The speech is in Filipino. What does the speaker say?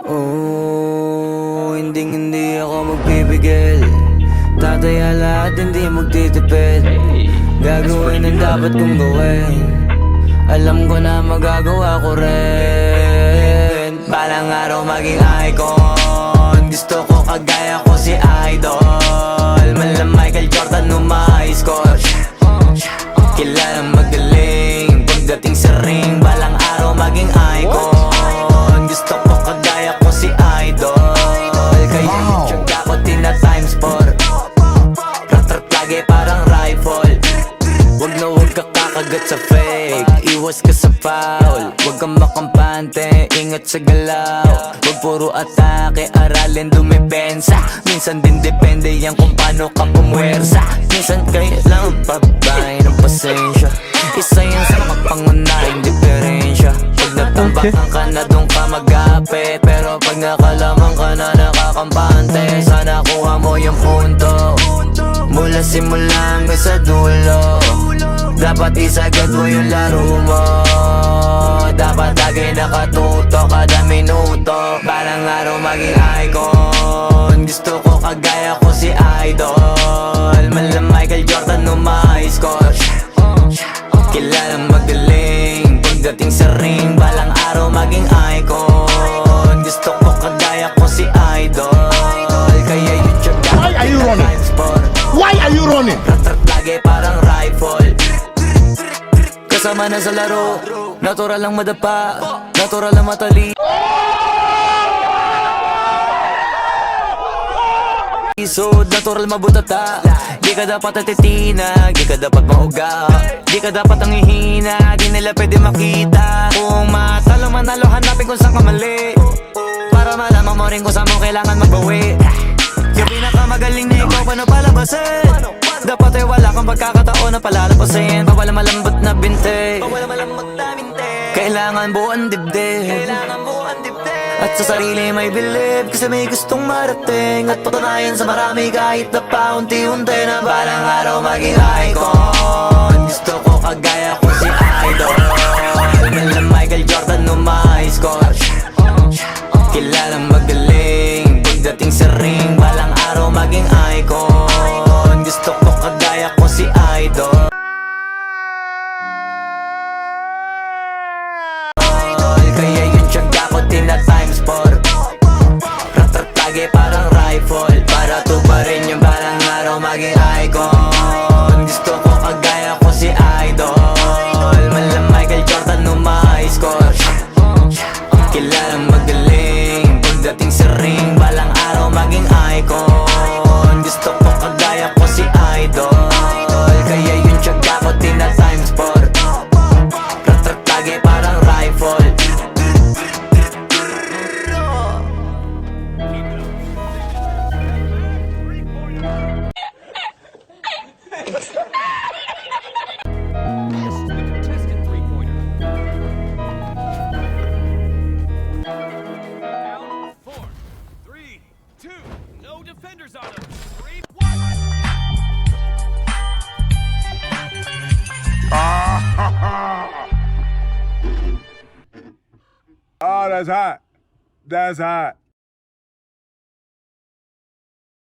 Oh, hindi ako magpipigil. Tataya lahat, hindi magtitipid. Gagawin ang dapat kong gawin. Alam ko na magagawa ko rin. Balang araw maging icon. Gusto ko kagaya ko si Idol. Mala Michael Jordan score. Kilalang magaling pagdating sa ring. Balang araw maging icon. Gusto ko kagaya ko si Idol. Kaya yung tiyaga ko tina-times 4. Rat-rat lagi parang rifle. Wag na wag ka kakagat sa fake. Iwas ka sa foul. Wag kang makampante, ingat sa galaw. Wag puro atake, aralin dumepensa. Minsan din depende yan kung paano ka pumwersa. Minsan kailangan pabay ng pasensya. Isa yan sa mga pangunahing diferensya. Pag natambakan ka na doon ka mag-apit. Pero pag nakalaman ka na nakakampante, sana kuha mo yung punto. Mula simula hanggang sa dulo. Dapat isagad mo yung laro mo. Dapat lagi nakatuto kada minuto. Balang araw maging icon. Gusto ko kagaya ko si Idol. Mala Michael Jordan score. Kilalang magaling pagdating sa ring. Balang araw maging icon. Gusto ko kagaya ko si Idol. Kaya yung tiyaga ko tina-times 4. Why are you running? Rat-rat lagi parang rifle. Kasama na sa laro. Natural lang madapa. Natural lang matali. Natural mabutata. Di ka dapat atitina. Di ka dapat mauga. Di ka dapat ang ihina. Di nila pwede makita. Kung matalo manalo, hanapin kung saan ka mali. Para malaman mo rin kung saan mo kailangan magbawi. Yung pinakamagaling na ikaw, paano palabasin? Dapat ay wala kang pagkakataon na palalapasin. Bawal malambot na binte. Kailangan buuan dibdib. At sa sarili may bilib. Kasi may gustong marating. At patunayan sa marami kahit na paunti-unti. Na balang araw maging icon. Gusto ko kagaya ko si Idol. Mala Michael Jordan score. Kilalang magaling pagdating sa ring. Balang araw maging icon. Gusto ko kagaya ko si Idol. Kaya yung tiyaga ko tina-times 4. Rat-rat lagi parang rifle. Para tuparin yung balang araw maging icon. Gusto ko kagaya ko si Idol. Mala Michael Jordan score. Kilalang magaling pagdating sa ring. Balang araw maging icon. Gusto ko kagaya ko si Idol. Kaya yung tiyaga ko tina-times 4. Rat-rat lagi parang rifle. Defenders on him. 3, 1. Oh, that's hot. That's hot.